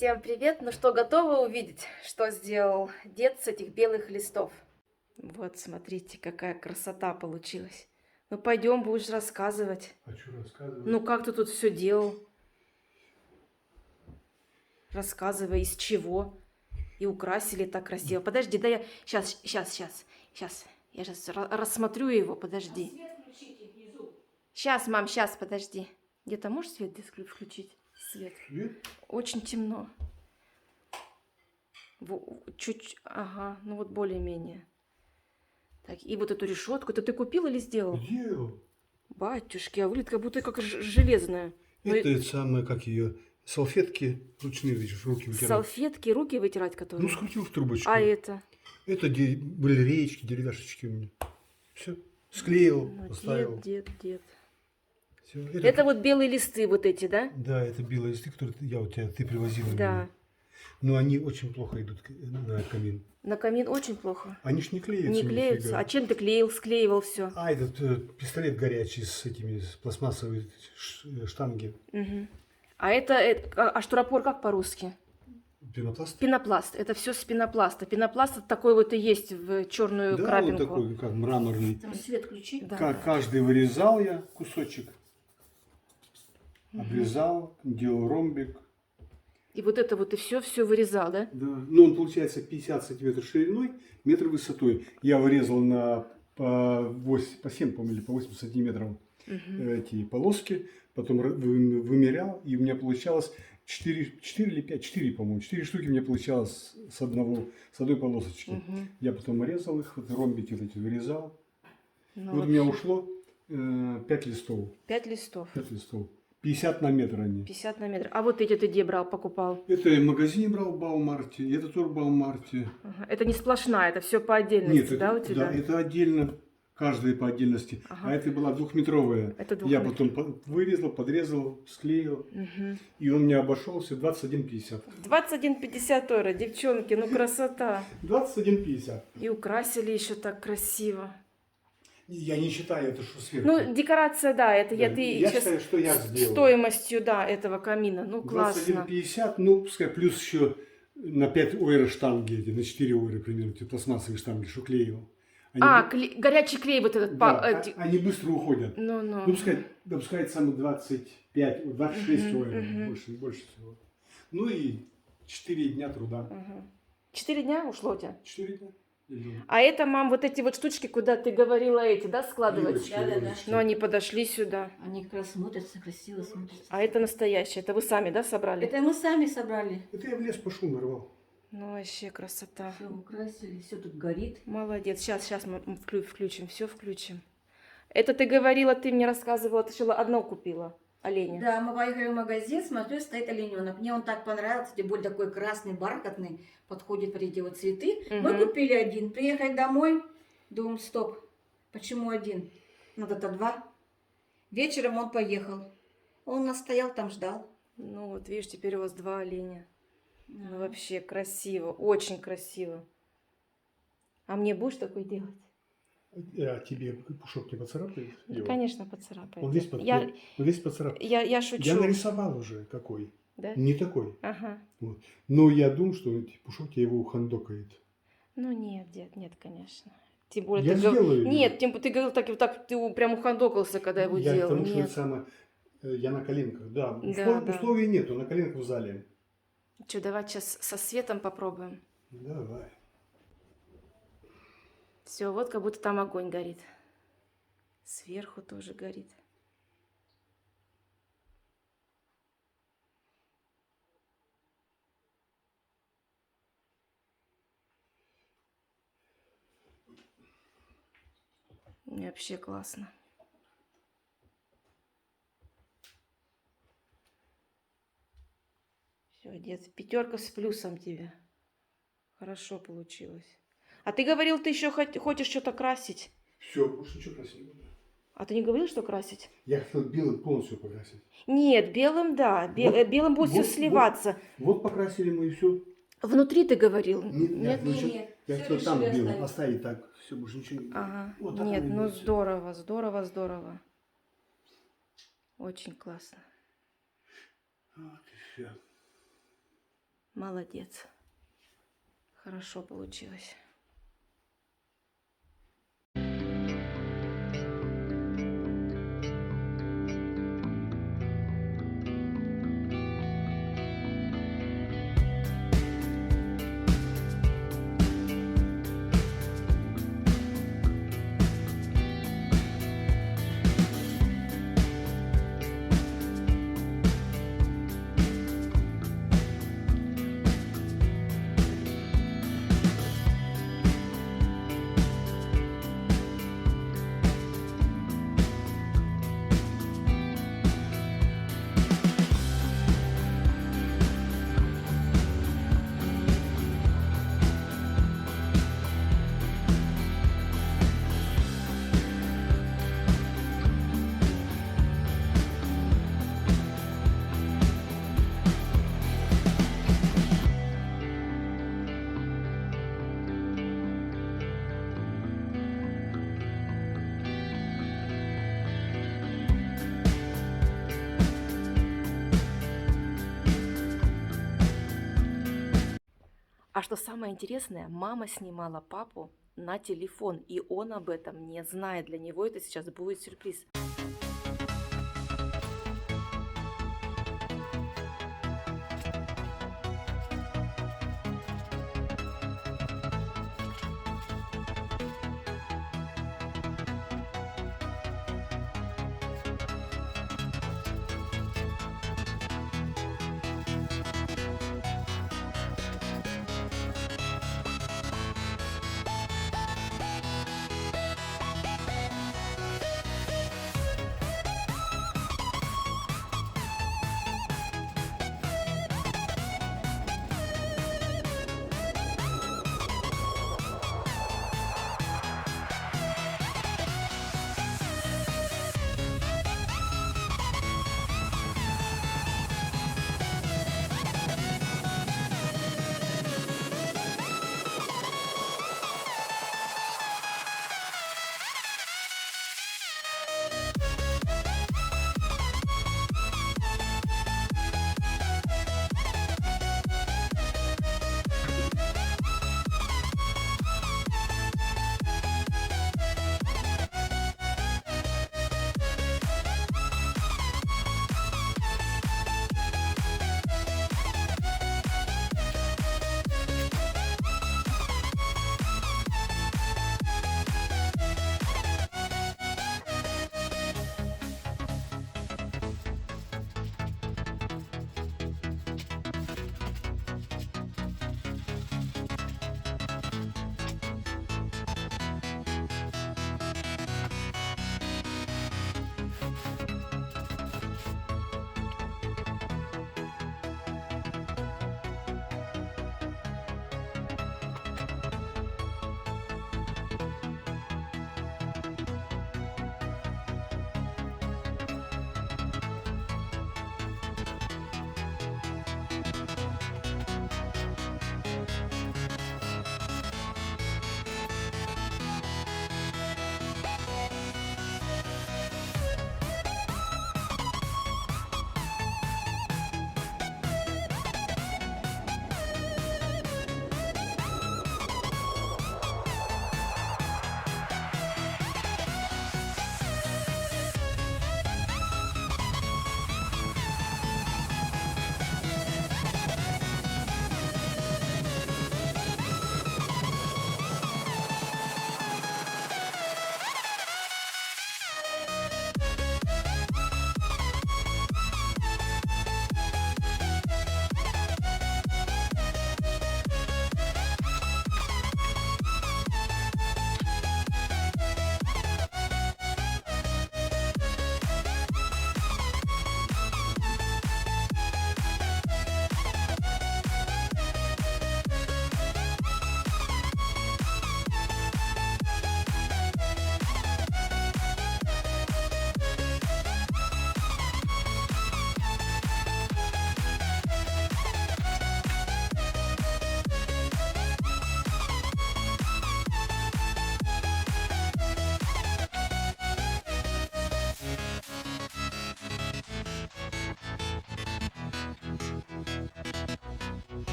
Всем привет! Ну что, готовы увидеть, что сделал дед с этих белых листов? Вот, смотрите, какая красота получилась. Ну пойдем, будешь рассказывать. Хочу рассказывать. Ну как ты тут все делал? Рассказывай, из чего. И украсили так красиво. Подожди, да я... Сейчас. Я сейчас рассмотрю его, подожди. Свет включите внизу. Сейчас, мам, сейчас, подожди. Где-то можешь свет включить? Свет. Свет? Очень темно. Чуть, ага, ну вот более-менее. Так, и вот эту решетку. Это ты купил или сделал? Где? Батюшки, а выглядит как будто как железная. Это самое, как ее, салфетки ручные, видишь, руки вытирать. Салфетки, руки вытирать Ну, которые? скрутил в трубочку. А это? Это были реечки, деревяшечки у меня. Все. Склеил, Ну, поставил. дед. Всё. Это вот белые листы вот эти, да? Да, это белые листы, которые ты привозила. Да. Мне. Но они очень плохо идут на камин. На камин очень плохо. Они ж не клеятся. Не клеются. нифига. А чем ты склеивал все? А этот пистолет горячий с этими с пластмассовой штанги. Угу. А штуропор как по-русски? Пенопласт? Пенопласт. Это все с пенопласта. Пенопласт такой вот и есть в черную Да, крапинку. он такой, как мраморный. Там свет включи. Да. Каждый вырезал я кусочек, обрезал, делал ромбик. И вот это вот и все вырезал, да? Да. Ну, он получается 50 сантиметров шириной, метр высотой. Я вырезал по 7, по-моему, или по 8 сантиметров эти полоски, потом вымерял, и у меня получалось 4 или 5, 4, по-моему, 4 штуки у меня получалось с одной полосочки. Я потом резал их, вот ромбики вот эти вырезал. Ну, Вот у меня ушло 5 листов. 5 листов. 5 листов. 50 на метр они. 50 на метр. А вот эти ты где брал, покупал? Это я в магазине брал в Баумарте, это тоже в Баумарте. Ага. Это не сплошная, это все по отдельности, Нет, да, это, у тебя? да, это отдельно, каждая по отдельности. Ага. А это была двухметровая. Это Я двухметровая. потом вырезал, подрезал, склеил. И он мне обошелся 21,50. 21,50 евро, девчонки, ну красота. 21,50. И украсили еще так красиво. Я не считаю это, что сверху. Ну, декорация, да, это Да, ты я сейчас считаю, что я сделал. стоимостью, да, этого камина. Ну, классно. 21,50, ну, пускай плюс еще на 5 ойра штанги, эти, на 4 ойра примерно, эти пластмассовые штанги, что клеил. Горячий клей вот этот. Да, они быстро уходят. Ну. Ну, пускай допускается самое 25, 26 ойра, больше всего. Ну и 4 дня труда. 4 дня ушло у тебя? 4 дня. А это, мам, вот эти вот штучки, куда ты говорила эти, да, складывать? Леночки, Да. Леночки. Но они подошли сюда. Они как раз смотрятся, красиво смотрятся. А это настоящее, это вы сами, да, собрали? Это мы сами собрали. Это я в лес пошел, нарвал. Ну, вообще красота. Все украсили, все тут горит. Молодец. Сейчас мы включим, все включим. Это ты говорила, ты мне рассказывала, ты что, одно купила, оленя. Да, мы поехали в магазин, смотрю, стоит олененок. Мне он так понравился, тем более такой красный, бархатный, подходит под эти вот цветы. Мы купили один. Приехали домой, думаем, стоп, почему один? Надо-то 2. Вечером он поехал. Он нас стоял там, ждал. Ну вот, видишь, теперь у вас 2 оленя. Ну, вообще красиво, очень красиво. А мне будешь такой делать? А тебе пушок не поцарапает? Да, его? конечно, поцарапает. Он весь, он весь поцарапан. Я шучу. Я нарисовал уже какой. Да? Не такой. Ага. Вот. Но я думаю, что пушок тебе его ухандокает. Ну нет, дед, нет, конечно. Тем более Я ты сделаю. Нет, ты говорил так, ты прям ухандокался, когда его Я делал. потому что Нет. это самое, я на коленках, да. Да. Условий нету, на коленках в зале. Что, давай сейчас со светом попробуем. Давай. Все, вот как будто там огонь горит. Сверху тоже горит. Вообще классно. Все, дед, 5 с плюсом тебе. Хорошо получилось. А ты говорил, ты еще хочешь что-то красить? Все, больше ничего красить не буду. А ты не говорил, что красить? Я хотел белым полностью покрасить. Нет, белым, да. Белым будет все сливаться. Вот покрасили мы и все. Внутри ты говорил? Нет, Нет, я всё хотел там решили белым оставить. оставить так. Все, больше ничего не. Ага. Вот так Нет, оно и ну будет. здорово. Очень классно. Вот и все. Молодец. Хорошо получилось. А что самое интересное, мама снимала папу на телефон, и он об этом не знает. Для него это сейчас будет сюрприз.